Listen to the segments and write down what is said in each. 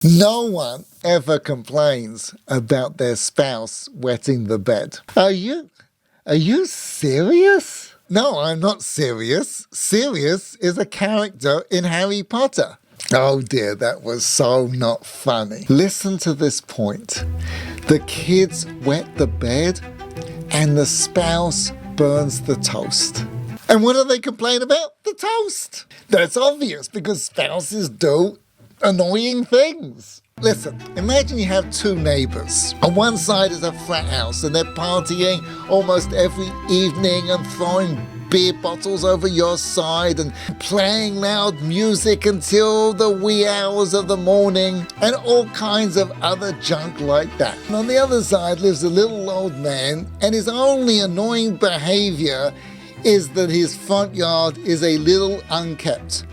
No one ever complains about their spouse wetting the bed. Are you serious? No, I'm not serious. Sirius is a character in Harry Potter. Oh dear, that was so not funny. Listen to this point. The kids wet the bed and the spouse burns the toast. And what do they complain about? The toast. That's obvious because spouses do annoying things. Listen, imagine you have two neighbors. On one side is a frat house and they're partying almost every evening and throwing beer bottles over your side and playing loud music until the wee hours of the morning and all kinds of other junk like that. And on the other side lives a little old man and his only annoying behavior is that his front yard is a little unkept.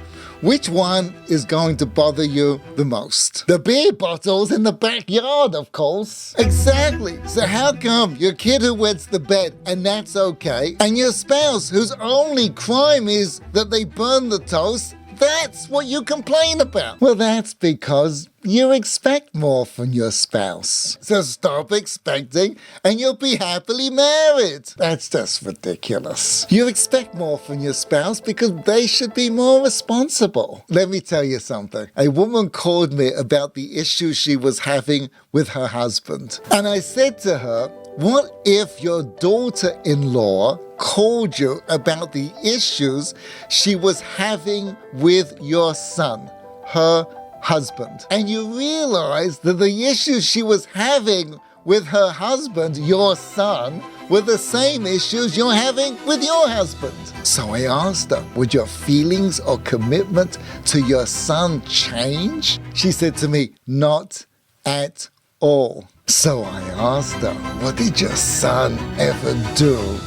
Which one is going to bother you the most? The beer bottles in the backyard, of course. Exactly. So how come your kid who wets the bed and that's okay, and your spouse whose only crime is that they burn the toast, that's what you complain about? Well, that's because you expect more from your spouse. So stop expecting and you'll be happily married. That's just ridiculous. You expect more from your spouse because they should be more responsible. Let me tell you something. A woman called me about the issues she was having with her husband. And I said to her, what if your daughter-in-law called you about the issues she was having with your son, her husband, and you realized that the issues she was having with her husband, your son, were the same issues you're having with your husband? So I asked her, would your feelings or commitment to your son change? She said to me, not at all. So I asked her, what did your son ever do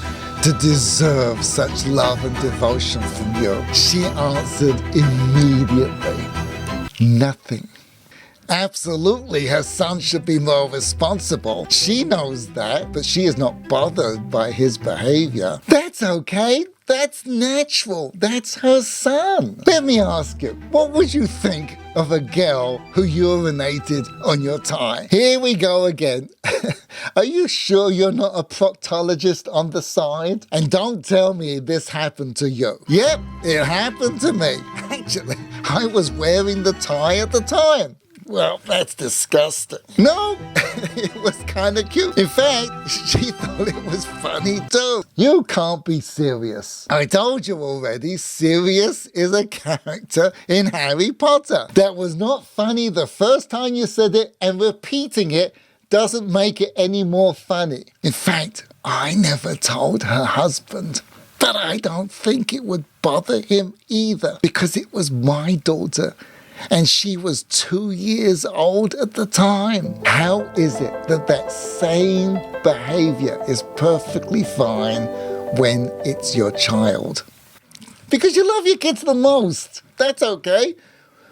to deserve such love and devotion from you? She answered immediately, nothing. Absolutely, her son should be more responsible. She knows that, but she is not bothered by his behavior. That's okay. That's natural. That's her son. Let me ask you, what would you think of a girl who urinated on your tie? Here we go again. Are you sure you're not a proctologist on the side? And don't tell me this happened to you. Yep, it happened to me. Actually, I was wearing the tie at the time. Well, that's disgusting. No, it was kind of cute. In fact, she thought it was funny too. You can't be serious. I told you already, Sirius is a character in Harry Potter. That was not funny the first time you said it, and repeating it doesn't make it any more funny. In fact, I never told her husband, but I don't think it would bother him either, because it was my daughter. And she was 2 years old at the time. How is it that that same behavior is perfectly fine when it's your child? Because you love your kids the most. That's okay.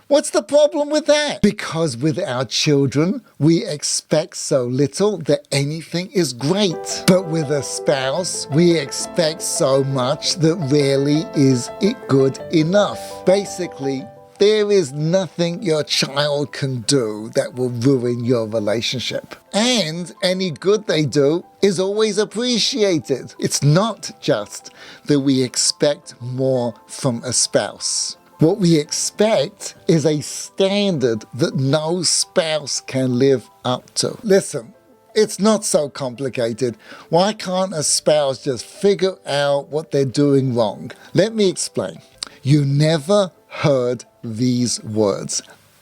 What's the problem with that? Because with our children, we expect so little that anything is great. But with a spouse, we expect so much that rarely is it good enough. Basically, there is nothing your child can do that will ruin your relationship. And any good they do is always appreciated. It's not just that we expect more from a spouse. What we expect is a standard that no spouse can live up to. Listen, it's not so complicated. Why can't a spouse just figure out what they're doing wrong? Let me explain. You never heard these words.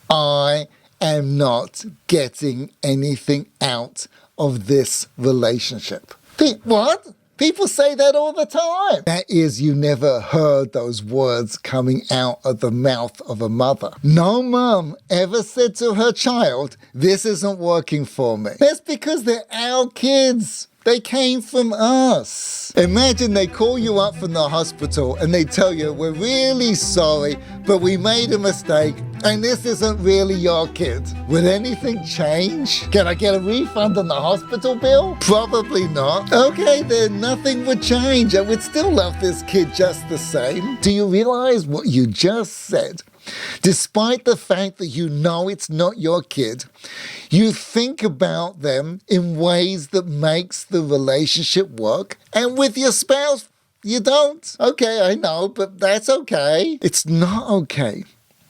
I am not getting anything out of this relationship. What? People say that all the time. That is, you never heard those words coming out of the mouth of a mother. No mom ever said to her child, this isn't working for me. That's because they're our kids. They came from us. Imagine they call you up from the hospital and they tell you, we're really sorry, but we made a mistake and this isn't really your kid. Would anything change? Can I get a refund on the hospital bill? Probably not. Okay, then nothing would change. I would still love this kid just the same. Do you realize what you just said Despite the fact that you know it's not your kid, you think about them in ways that makes the relationship work, and with your spouse, you don't. Okay, I know, but that's okay. It's not okay,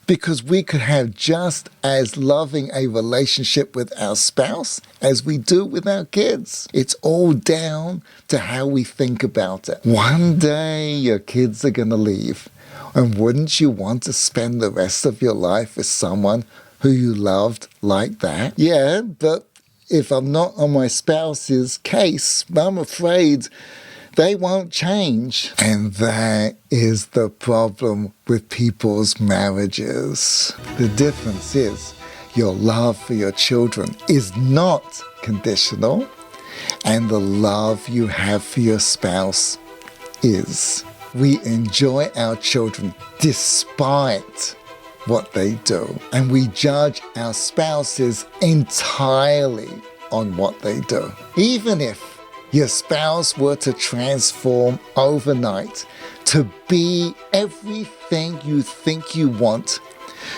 because we could have just as loving a relationship with our spouse as we do with our kids. It's all down to how we think about it. One day your kids are going to leave, and wouldn't you want to spend the rest of your life with someone who you loved like that? Yeah, but if I'm not on my spouse's case, I'm afraid they won't change. And that is the problem with people's marriages. The difference is your love for your children is not conditional, and the love you have for your spouse is. We enjoy our children despite what they do, and we judge our spouses entirely on what they do. Even if your spouse were to transform overnight to be everything you think you want,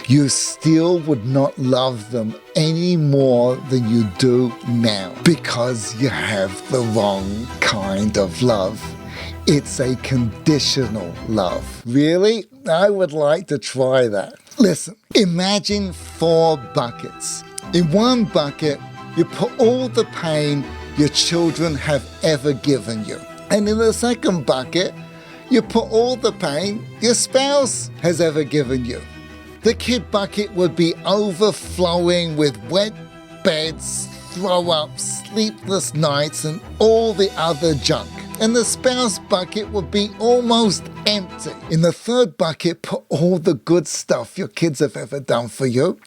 you still would not love them any more than you do now, because you have the wrong kind of love. It's a conditional love. Really? I would like to try that. Listen, imagine 4 buckets. In one bucket, you put all the pain your children have ever given you. And in the second bucket, you put all the pain your spouse has ever given you. The kid bucket would be overflowing with wet beds, throw-ups, sleepless nights, and all the other junk. And the spouse bucket would be almost empty. In the third bucket, put all the good stuff your kids have ever done for you.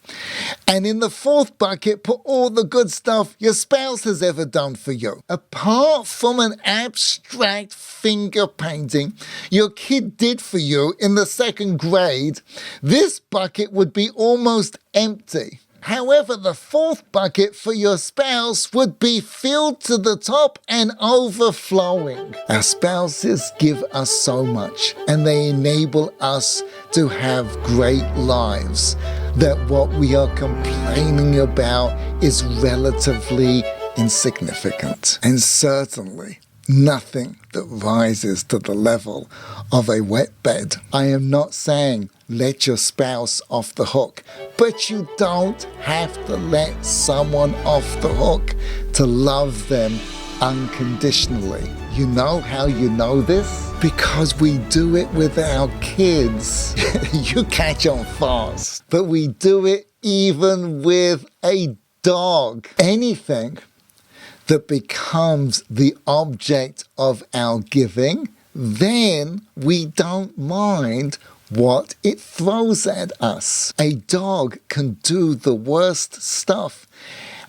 And in the fourth bucket, put all the good stuff your spouse has ever done for you. Apart from an abstract finger painting your kid did for you in the 2nd grade, this bucket would be almost empty. However, the 4th bucket for your spouse would be filled to the top and overflowing. Our spouses give us so much, and they enable us to have great lives, that what we are complaining about is relatively insignificant. And certainly nothing that rises to the level of a wet bed. I am not saying let your spouse off the hook, but you don't have to let someone off the hook to love them unconditionally. You know how you know this? Because we do it with our kids. You catch on fast. But we do it even with a dog. Anything that becomes the object of our giving, then we don't mind what it throws at us. A dog can do the worst stuff,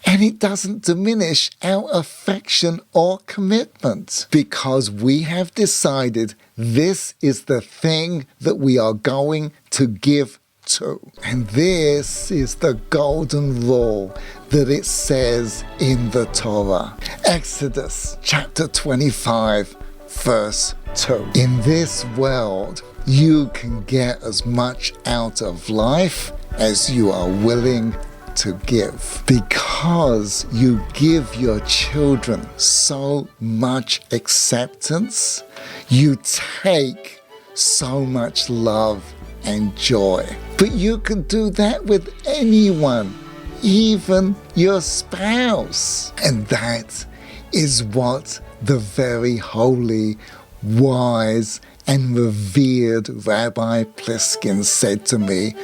and it doesn't diminish our affection or commitment, because we have decided this is the thing that we are going to give to. And this is the golden rule that it says in the Torah. Exodus chapter 25, verse 2. In this world, you can get as much out of life as you are willing to give, because you give your children so much acceptance. You take so much love and joy. But you can do that with anyone, even your spouse. And that is what the very holy, wise, and revered Rabbi Pliskin said to me.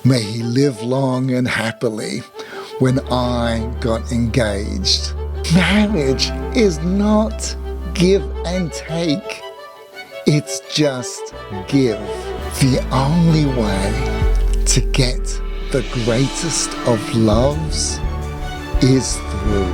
May he live long and happily, when I got engaged. Marriage is not give and take. It's just give. The only way to get the greatest of loves is through